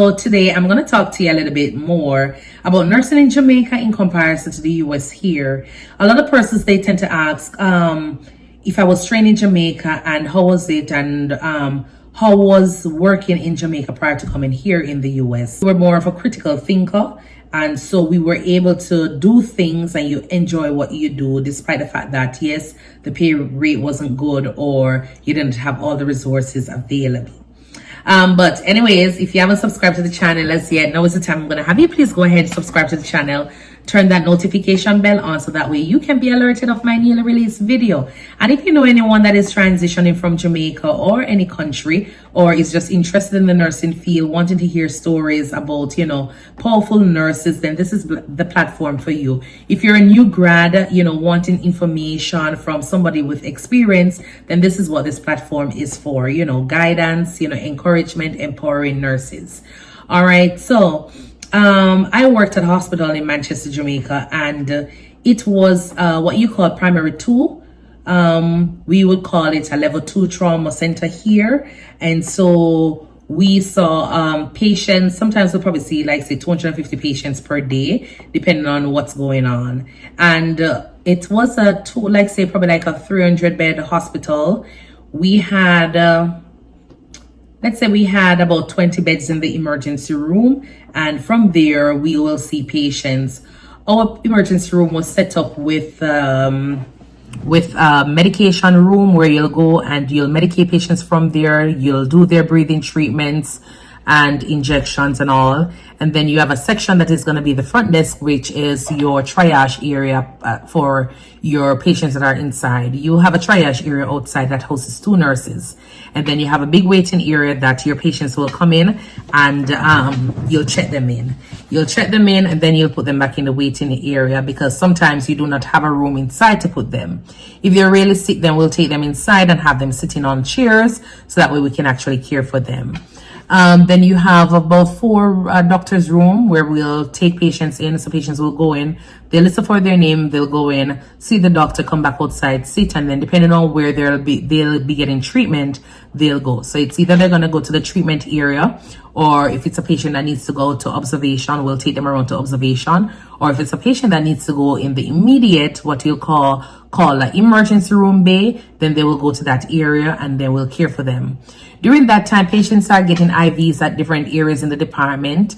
So today I'm going to talk to you a little bit more about nursing in Jamaica in comparison to the US here. A lot of persons, they tend to ask if I was trained in Jamaica and how was it, and how was working in Jamaica prior to coming here in the US. We're more of a critical thinker, and so we were able to do things and you enjoy what you do, despite the fact that yes, the pay rate wasn't good or you didn't have all the resources available. But anyways, if you haven't subscribed to the channel as yet, now is the time I'm going to have you please go ahead and subscribe to the channel. Turn that notification bell on so that way you can be alerted of my newly released video. And if you know anyone that is transitioning from Jamaica or any country, or is just interested in the nursing field, wanting to hear stories about, powerful nurses, then this is the platform for you. If you're a new grad, wanting information from somebody with experience, then this is what this platform is for, guidance, encouragement, empowering nurses. All right. So, I worked at a hospital in Manchester, Jamaica, and it was what you call primary 2. We would call it a level 2 trauma center here. And so we saw patients, sometimes we'll probably see like say 250 patients per day, depending on what's going on. And it was probably like a 300 bed hospital. We had let's say we had about 20 beds in the emergency room, and from there we will see patients. Our emergency room was set up with a medication room where you'll go and you'll medicate patients from there. You'll do their breathing treatments and injections and all. And then you have a section that is going to be the front desk, which is your triage area for your patients that are inside. You have a triage area outside that houses 2 nurses. And then you have a big waiting area that your patients will come in and you'll check them in. You'll check them in and then you'll put them back in the waiting area, because sometimes you do not have a room inside to put them. If they're really sick, then we'll take them inside and have them sitting on chairs so that way we can actually care for them. Then you have about 4 doctors' room where we'll take patients in. So patients will go in, they'll listen for their name, they'll go in, see the doctor, come back outside, sit, and then depending on where they'll be getting treatment, they'll go. So it's either they're going to go to the treatment area, or if it's a patient that needs to go to observation, we'll take them around to observation. Or if it's a patient that needs to go in the immediate, what you'll call an emergency room bay, then they will go to that area and then we'll care for them. During that time, patients are getting IVs at different areas in the department.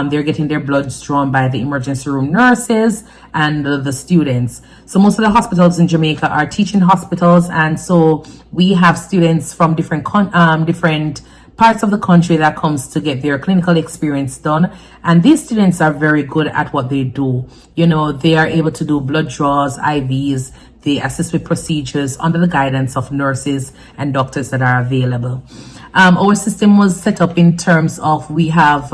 They're getting their bloods drawn by the emergency room nurses and the students. So most of the hospitals in Jamaica are teaching hospitals, and so we have students from different parts of the country that comes to get their clinical experience done. And these students are very good at what they do. They are able to do blood draws, IVs. They assist with procedures under the guidance of nurses and doctors that are available. Our system was set up in terms of we have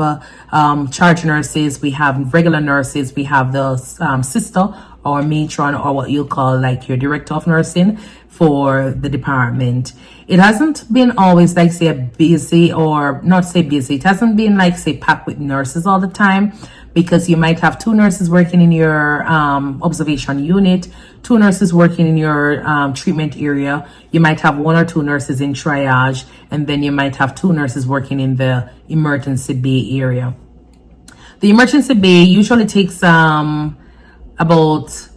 charge nurses, we have regular nurses, we have the sister or matron, or what you'll call like your director of nursing for the department. It hasn't been always like say busy, or not say busy. It hasn't been like say packed with nurses all the time, because you might have 2 nurses working in your observation unit, 2 nurses working in your treatment area. You might have 1 or 2 nurses in triage, and then you might have 2 nurses working in the emergency bay area. The emergency bay usually takes about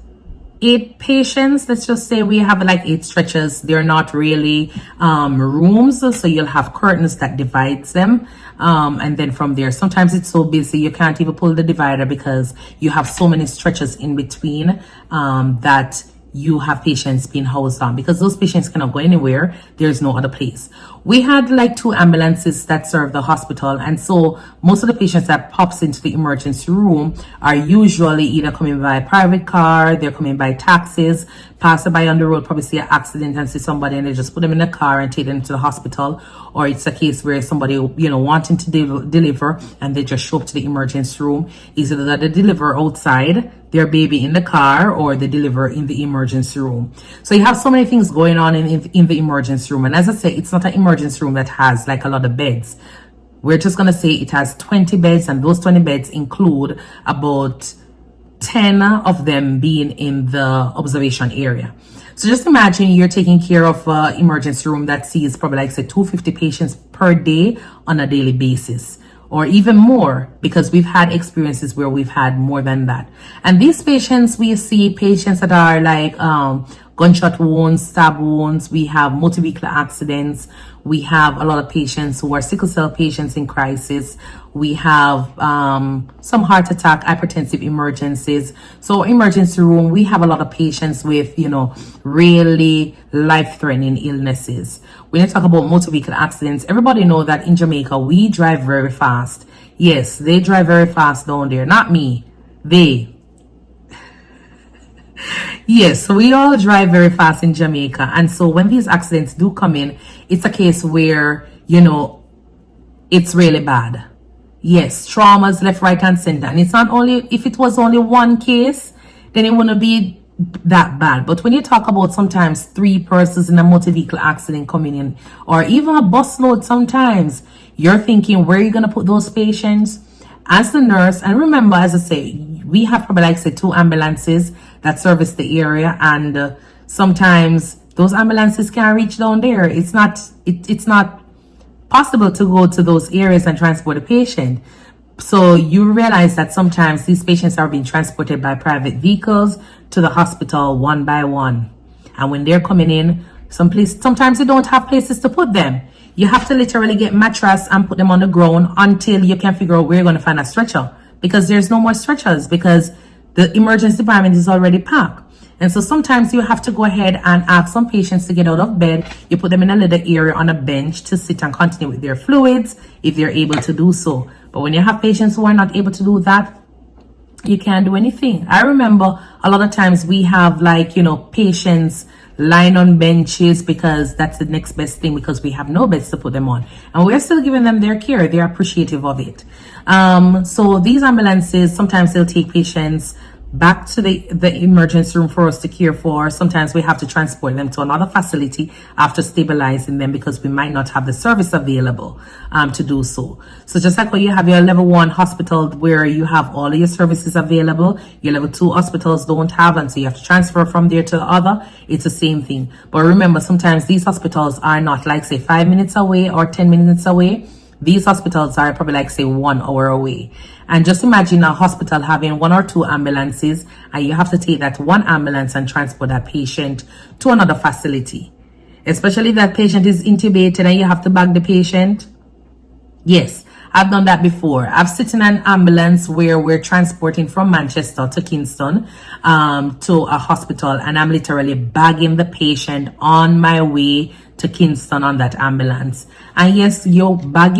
8 patients. Let's just say we have like 8 stretchers. They're not really rooms, so you'll have curtains that divides them, and then from there sometimes it's so busy you can't even pull the divider because you have so many stretchers in between that you have patients being housed on, because those patients cannot go anywhere. There's no other place. We had like 2 ambulances that serve the hospital, and so most of the patients that pops into the emergency room are usually either coming by private car, they're coming by taxis, passing by on the road, probably see an accident and see somebody and they just put them in the car and take them to the hospital. Or it's a case where somebody wanting to deliver and they just show up to the emergency room. Either that they deliver outside their baby in the car, or they deliver in the emergency room. So you have so many things going on in the emergency room. And as I say, it's not an emergency room that has like a lot of beds. We're just going to say it has 20 beds, and those 20 beds include about 10 of them being in the observation area. So just imagine you're taking care of an emergency room that sees probably like say 250 patients per day on a daily basis. or even more, because we've had experiences where we've had more than that. And these patients, we see patients that are like gunshot wounds, stab wounds. We have motor vehicle accidents. We have a lot of patients who are sickle cell patients in crisis. We have some heart attack, hypertensive emergencies. So emergency room, we have a lot of patients with, really life-threatening illnesses. When you talk about motor vehicle accidents, everybody know that in Jamaica, we drive very fast. Yes, they drive very fast down there. Not me. They. Yes, we all drive very fast in Jamaica. And so when these accidents do come in, it's a case where, it's really bad. Yes, traumas left, right, and center. And it's not only, if it was only one case, then it wouldn't be that bad. But when you talk about sometimes 3 persons in a motor vehicle accident coming in, or even a bus load sometimes, you're thinking, where are you going to put those patients? As the nurse, and remember, as I say, we have probably like say 2 ambulances that service the area, and sometimes those ambulances can't reach down there. It's not possible to go to those areas and transport a patient. So you realize that sometimes these patients are being transported by private vehicles to the hospital one by one. And when they're coming in, sometimes you don't have places to put them. You have to literally get mattress and put them on the ground until you can figure out where you're going to find a stretcher, because there's no more stretchers, because the emergency department is already packed. And so sometimes you have to go ahead and ask some patients to get out of bed. You put them in a little area on a bench to sit and continue with their fluids if they're able to do so. But when you have patients who are not able to do that, you can't do anything. I remember a lot of times we have patients lying on benches because that's the next best thing, because we have no beds to put them on. And we're still giving them their care. They're appreciative of it. So these ambulances, sometimes they'll take patients back to the emergency room for us to care for. Sometimes we have to transport them to another facility after stabilizing them, because we might not have the service available to do so. So just like when you have your level 1 hospital where you have all of your services available, your level 2 hospitals don't have, and so you have to transfer from there to the other. It's the same thing. But remember, sometimes these hospitals are not like say 5 minutes away or 10 minutes away. These hospitals are probably like say 1 hour away. And just imagine a hospital having 1 or 2 ambulances, and you have to take that 1 ambulance and transport that patient to another facility. Especially if that patient is intubated and you have to bag the patient. Yes, I've done that before. I've sit in an ambulance where we're transporting from Manchester to Kingston to a hospital, and I'm literally bagging the patient on my way to Kingston on that ambulance. And yes, you bag,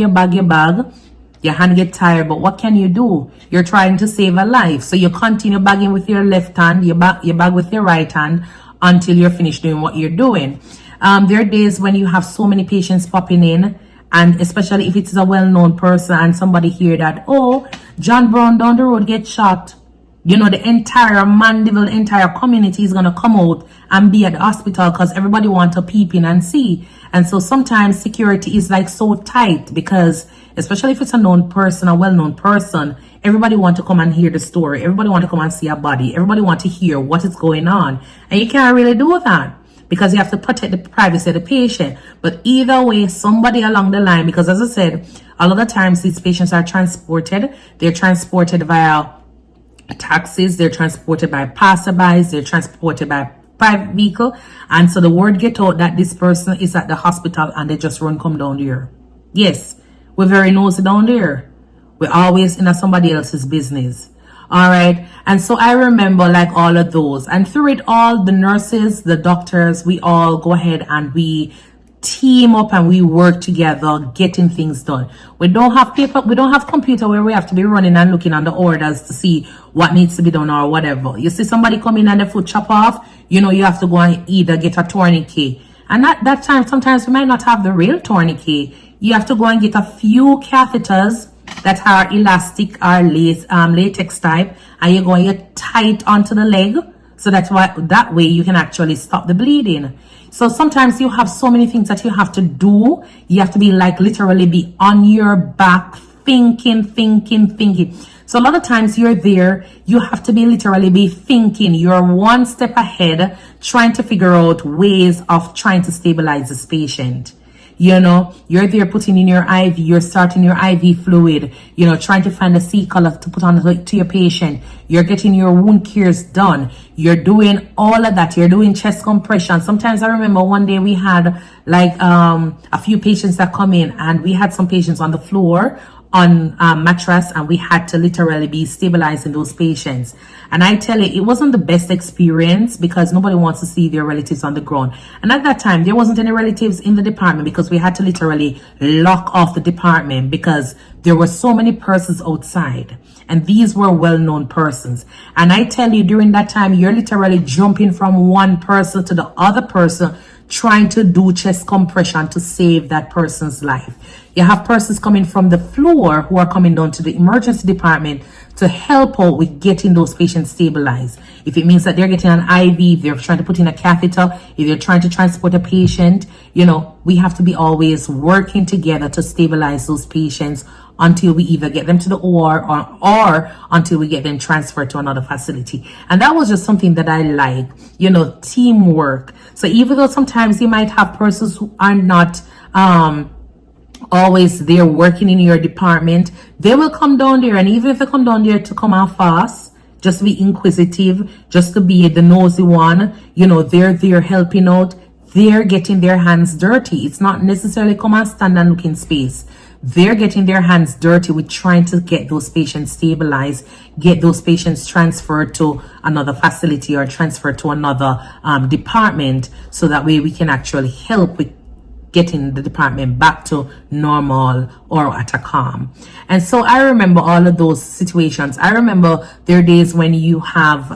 your hand get tired, but what can you do? You're trying to save a life. So you continue bagging with your left hand, you bag with your right hand until you're finished doing what you're doing. There are days when you have so many patients popping in, and especially if it's a well-known person and somebody hear that, oh, John Brown down the road gets shot. The entire Mandeville, entire community is going to come out and be at the hospital because everybody wants to peep in and see. And so sometimes security is like so tight, because especially if it's a known person, a well-known person, everybody want to come and hear the story. Everybody want to come and see a body. Everybody want to hear what is going on. And you can't really do that, because you have to protect the privacy of the patient. But either way, somebody along the line, because as I said, a lot of times these patients are transported. They're transported via taxis, they're transported by passerbys, they're transported by private vehicle, and so the word get out that this person is at the hospital and they just come down there. Yes, we're very nosy down there. We're always in somebody else's business. All right. And so I remember like all of those, and through it all, the nurses, the doctors, we all go ahead and we team up and we work together getting things done. We don't have paper, we don't have computer where we have to be running and looking on the orders to see what needs to be done or whatever. You see somebody come in and the foot chop off, you have to go and either get a tourniquet, and at that time sometimes we might not have the real tourniquet. You have to go and get a few catheters that are elastic or latex type, and you go and you tie it onto the leg, so that way you can actually stop the bleeding. So sometimes you have so many things that you have to do. You have to be like literally be on your back thinking. So a lot of times you're there, you have to be literally be thinking. You're one step ahead, trying to figure out ways of trying to stabilize this patient. You're there putting in your IV, you're starting your IV fluid, trying to find a C-collar to put on to your patient. You're getting your wound cares done. You're doing all of that. You're doing chest compression. Sometimes I remember one day we had like a few patients that come in, and we had some patients on the floor on mattress, and we had to literally be stabilizing those patients. And I tell you, it wasn't the best experience because nobody wants to see their relatives on the ground. And at that time, there wasn't any relatives in the department because we had to literally lock off the department because there were so many persons outside. And these were well-known persons. And I tell you, during that time, you're literally jumping from one person to the other person, trying to do chest compression to save that person's life. You have persons coming from the floor who are coming down to the emergency department to help out with getting those patients stabilized. If it means that they're getting an IV, if they're trying to put in a catheter, if they're trying to transport a patient, we have to be always working together to stabilize those patients until we either get them to the OR or until we get them transferred to another facility. And that was just something that I like, teamwork. So even though sometimes you might have persons who are not always there working in your department, they will come down there. And even if they come down there to come out fast, just to be inquisitive, just to be the nosy one, they're there helping out. They're getting their hands dirty. It's not necessarily come and stand and look in space. They're getting their hands dirty with trying to get those patients stabilized, get those patients transferred to another facility or transferred to another department, so that way we can actually help with getting the department back to normal or at a calm. And so I remember all of those situations. I remember there are days when you have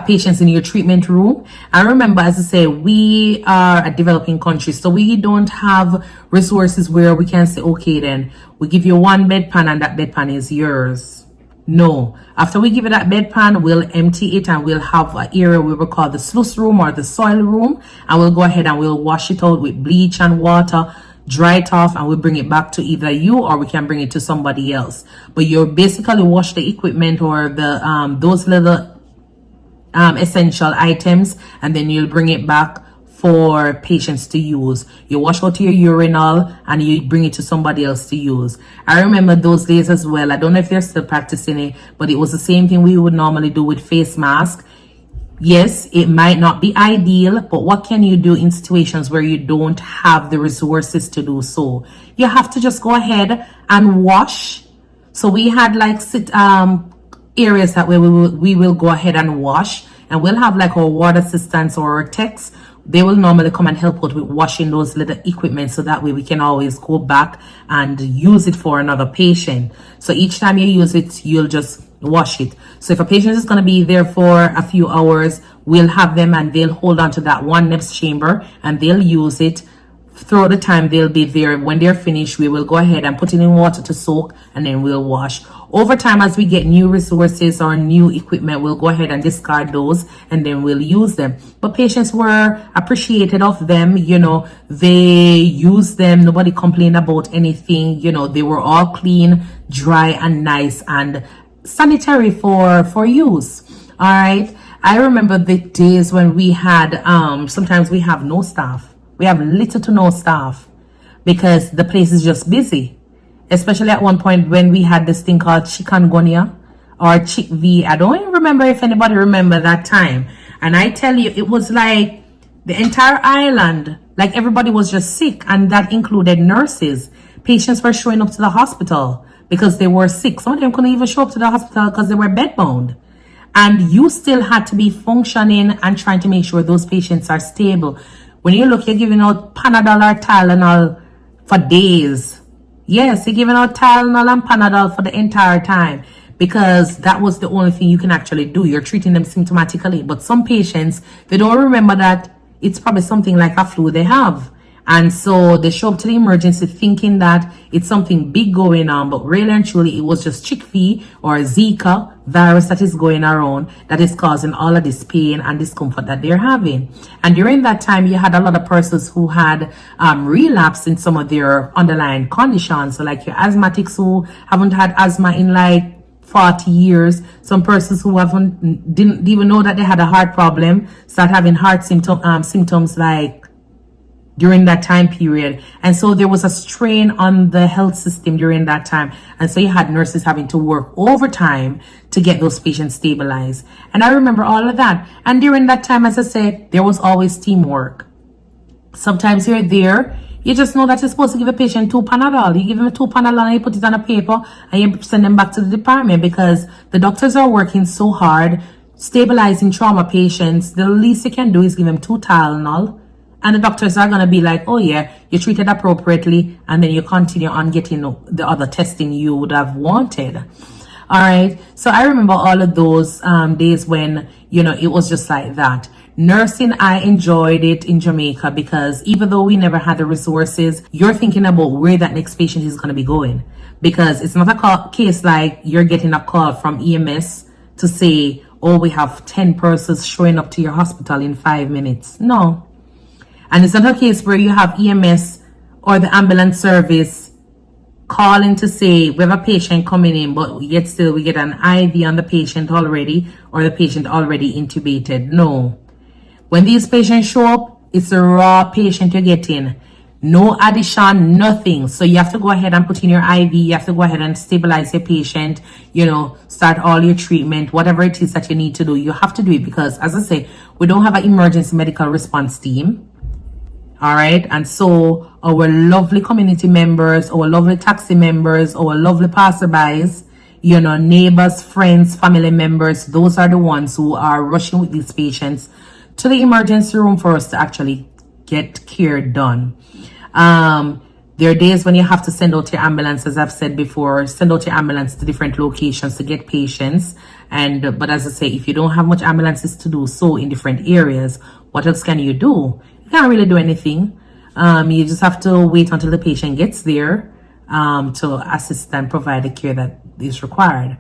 patients in your treatment room. I remember, as I say, we are a developing country, so we don't have resources where we can say, okay, then we give you one bedpan and that bedpan is yours. No. After we give you that bedpan, we'll empty it and we'll have an area we will call the sluice room or the soil room, and we'll go ahead and we'll wash it out with bleach and water, dry it off, and we'll bring it back to either you or we can bring it to somebody else. But you basically wash the equipment or the those little essential items, and then you'll bring it back for patients to use. You wash out your urinal and you bring it to somebody else to use. I remember those days as well. I don't know if they're still practicing it, but it was the same thing we would normally do with face mask. Yes, it might not be ideal, but what can you do in situations where you don't have the resources to do so? You have to just go ahead and wash. So we had like areas that way we will go ahead and wash, and we'll have like our ward assistants or our techs. They will normally come and help out with washing those little equipment, so that way we can always go back and use it for another patient. So each time you use it, you'll just wash it. So if a patient is going to be there for a few hours, we'll have them and they'll hold on to that one NEPS chamber and they'll use it throughout the time they'll be there. When they're finished, we will go ahead and put it in water to soak, and then we'll wash. Over time, as we get new resources or new equipment, we'll go ahead and discard those and then we'll use them. But patients were appreciated of them, they used them. Nobody complained about anything. They were all clean, dry, and nice and sanitary for use. All right. I remember the days when we had, sometimes we have no staff. We have little to no staff because the place is just busy. Especially at one point when we had this thing called chikungunya or chick V. I don't even remember if anybody remember that time. And I tell you, it was like the entire island, like everybody was just sick, and that included nurses. Patients were showing up to the hospital because they were sick. Some of them couldn't even show up to the hospital because they were bedbound. And you still had to be functioning and trying to make sure those patients are stable. When you look, you're giving out Panadol or Tylenol for days. Yes, you're giving out Tylenol and Panadol for the entire time because that was the only thing you can actually do. You're treating them symptomatically. But some patients, they don't remember that it's probably something like a flu they have. And so they show up to the emergency thinking that it's something big going on, but really and truly it was just chick-V or Zika virus that is going around that is causing all of this pain and discomfort that they're having. And during that time, you had a lot of persons who had relapsed in some of their underlying conditions. So like your asthmatics who haven't had asthma in like 40 years, some persons who didn't even know that they had a heart problem, start having heart symptoms like during that time period. And so there was a strain on the health system during that time. And so you had nurses having to work overtime to get those patients stabilized. And I remember all of that. And during that time, as I said, there was always teamwork. Sometimes you're there, you just know that you're supposed to give a patient 2 Panadol. You give them 2 Panadol and you put it on a paper and you send them back to the department, because the doctors are working so hard stabilizing trauma patients. The least you can do is give them 2 Tylenol. And the doctors are going to be like, oh yeah, you treated appropriately. And then you continue on getting the other testing you would have wanted. All right. So I remember all of those days when, it was just like that. Nursing, I enjoyed it in Jamaica because even though we never had the resources, you're thinking about where that next patient is going to be going. Because it's not a case like you're getting a call from EMS to say, oh, we have 10 persons showing up to your hospital in 5 minutes. No. And it's not a case where you have EMS or the ambulance service calling to say we have a patient coming in, but yet still we get an IV on the patient already, or the patient already intubated. No. When these patients show up, it's a raw patient you're getting. No addition, nothing. So you have to go ahead and put in your IV. You have to go ahead and stabilize your patient, start all your treatment, whatever it is that you need to do. You have to do it because, as I say, we don't have an emergency medical response team. All right. And so our lovely community members, our lovely taxi members, our lovely passerbys, neighbors, friends, family members, those are the ones who are rushing with these patients to the emergency room for us to actually get care done. There are days when you have to send out your ambulance, as I've said before, send out your ambulance to different locations to get patients. But as I say, if you don't have much ambulances to do so in different areas, what else can you do? You can't really do anything. You just have to wait until the patient gets there to assist and provide the care that is required.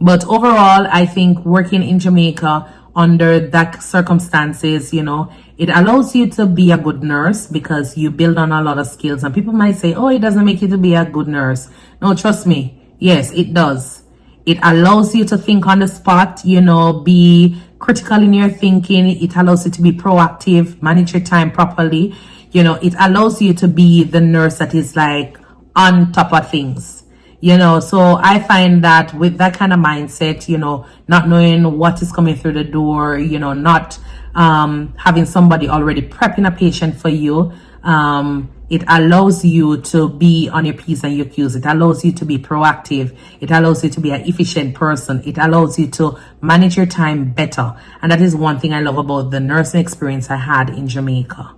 But overall, I think working in Jamaica under that circumstances, it allows you to be a good nurse because you build on a lot of skills. And people might say, oh, it doesn't make you to be a good nurse. No, trust me. Yes, it does. It allows you to think on the spot, be critical in your thinking. It allows you to be proactive, manage your time properly. It allows you to be the nurse that is like on top of things. So I find that with that kind of mindset, not knowing what is coming through the door, not having somebody already prepping a patient for you, it allows you to be on your P's and your Q's. It allows you to be proactive. It allows you to be an efficient person. It allows you to manage your time better. And that is one thing I love about the nursing experience I had in Jamaica.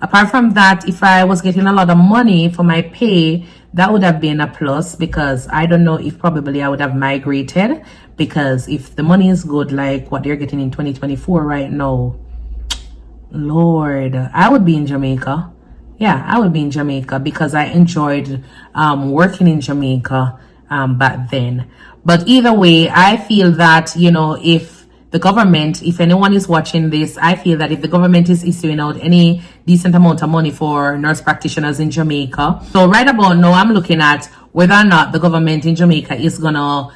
Apart from that, if I was getting a lot of money for my pay, that would have been a plus, because I don't know if probably I would have migrated, because if the money is good, like what they're getting in 2024 right now, Lord, I would be in Jamaica. Yeah, I would be in Jamaica because I enjoyed working in Jamaica back then. But either way, I feel that, if the government, if anyone is watching this, I feel that if the government is issuing out any decent amount of money for nurse practitioners in Jamaica, so right about now, I'm looking at whether or not the government in Jamaica is gonna,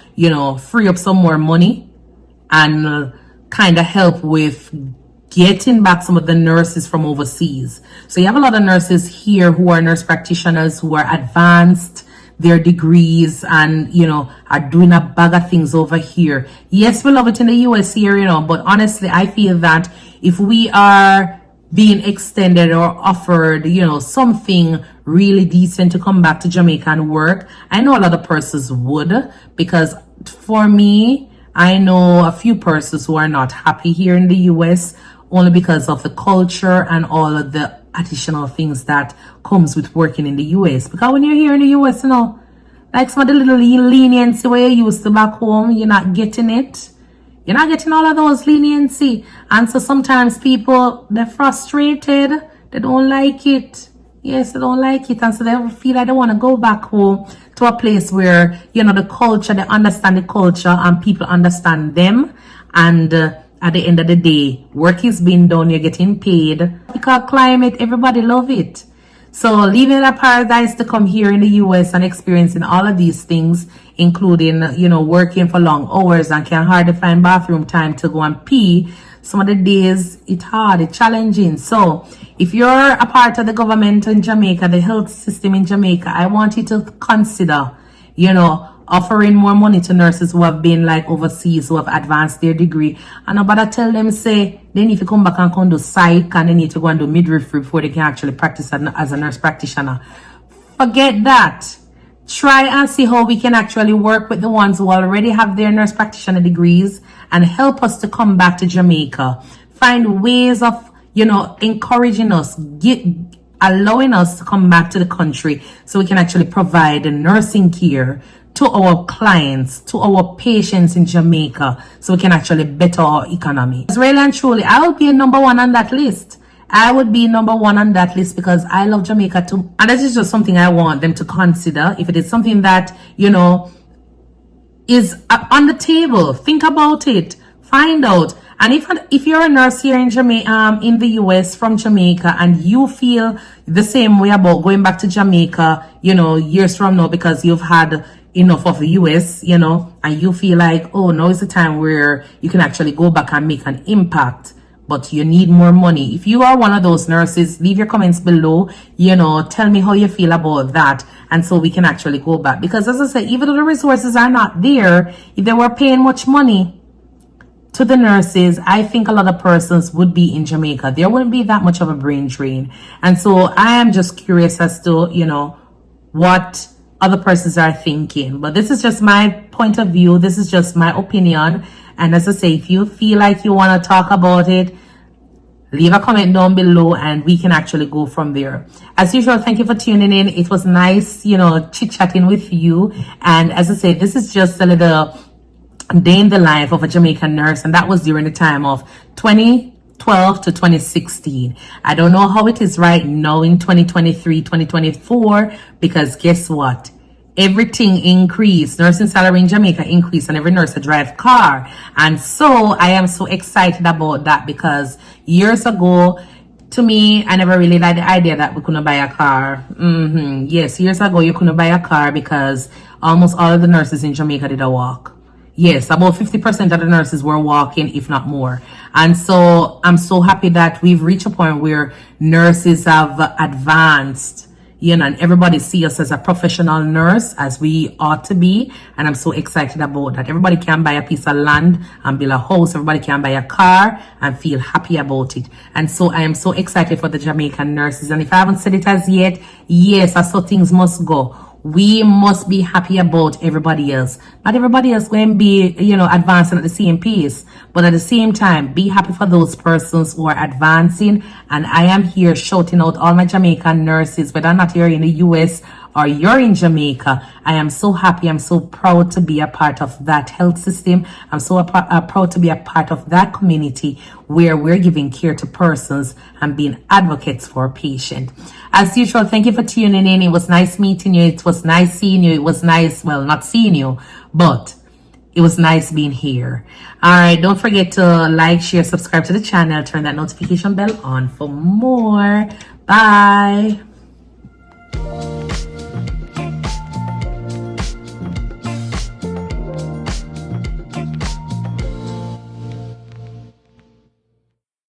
free up some more money and kind of help with getting back some of the nurses from overseas. So you have a lot of nurses here who are nurse practitioners who are advanced their degrees and, are doing a bag of things over here. Yes, we love it in the US here, but honestly, I feel that if we are being extended or offered, something really decent to come back to Jamaica and work, I know a lot of persons would, because for me, I know a few persons who are not happy here in the US only because of the culture and all of the additional things that comes with working in the US. Because when you're here in the US, like some of the little leniency where you used to back home, you're not getting it. You're not getting all of those leniency. And so sometimes people, they're frustrated. They don't like it. Yes, they don't like it. And so they feel like they want to go back home to a place where, the culture, they understand the culture and people understand them. And at the end of the day, work is being done, you're getting paid. Because climate, everybody love it. So leaving a paradise to come here in the US and experiencing all of these things, including, working for long hours and can hardly find bathroom time to go and pee. some of the days it's hard, it's challenging. So if you're a part of the government in Jamaica, the health system in Jamaica, I want you to consider, offering more money to nurses who have been like overseas, who have advanced their degree. And nobody tell them, say, they need to come back and do psych, and they need to go and do midwifery before they can actually practice as a nurse practitioner. Forget that. Try and see how we can actually work with the ones who already have their nurse practitioner degrees and help us to come back to Jamaica. Find ways of, encouraging us, allowing us to come back to the country so we can actually provide the nursing care to our clients, to our patients in Jamaica, so we can actually better our economy. Really and truly, I would be number one on that list. I would be number one on that list because I love Jamaica too. And this is just something I want them to consider. If it is something that, is on the table, think about it, find out. And if you're a nurse here in Jamaica, in the US from Jamaica, and you feel the same way about going back to Jamaica, years from now because you've had enough of the US, and you feel like, oh, now is the time where you can actually go back and make an impact, but you need more money. If you are one of those nurses, leave your comments below, tell me how you feel about that. And so we can actually go back. Because as I said, even though the resources are not there, if they were paying much money to the nurses, I think a lot of persons would be in Jamaica. There wouldn't be that much of a brain drain. And so I am just curious as to, what other persons are thinking. But this is just my point of view. This is just my opinion. And as I say, if you feel like you want to talk about it, leave a comment down below and we can actually go from there. As usual, thank you for tuning in. It was nice, chit-chatting with you. And as I say, this is just a little day in the life of a Jamaican nurse. And that was during the time of 2012 to 2016. I don't know how it is right now in 2023, 2024, because guess what? Everything increased. Nursing salary in Jamaica increased, and every nurse drive car. And so I am so excited about that because years ago, to me, I never really liked the idea that we couldn't buy a car. Yes, years ago you couldn't buy a car because almost all of the nurses in Jamaica did a walk. Yes, about 50% of the nurses were walking, if not more. And so I'm so happy that we've reached a point where nurses have advanced, and everybody see us as a professional nurse, as we ought to be. And I'm so excited about that. Everybody can buy a piece of land and build a house. Everybody can buy a car and feel happy about it. And so I am so excited for the Jamaican nurses. And if I haven't said it as yet, yes, that's how things must go. We must be happy about everybody else. Not everybody else going to be, advancing at the same pace. But at the same time, be happy for those persons who are advancing. And I am here shouting out all my Jamaican nurses, whether or not you're in the US or you're in Jamaica. I am so happy. I'm so proud to be a part of that health system. I'm so proud to be a part of that community where we're giving care to persons and being advocates for a patient. As usual, thank you for tuning in. It was nice meeting you. It was nice seeing you. It was nice, well, not seeing you, but it was nice being here. All right, don't forget to like, share, subscribe to the channel, turn that notification bell on for more. Bye.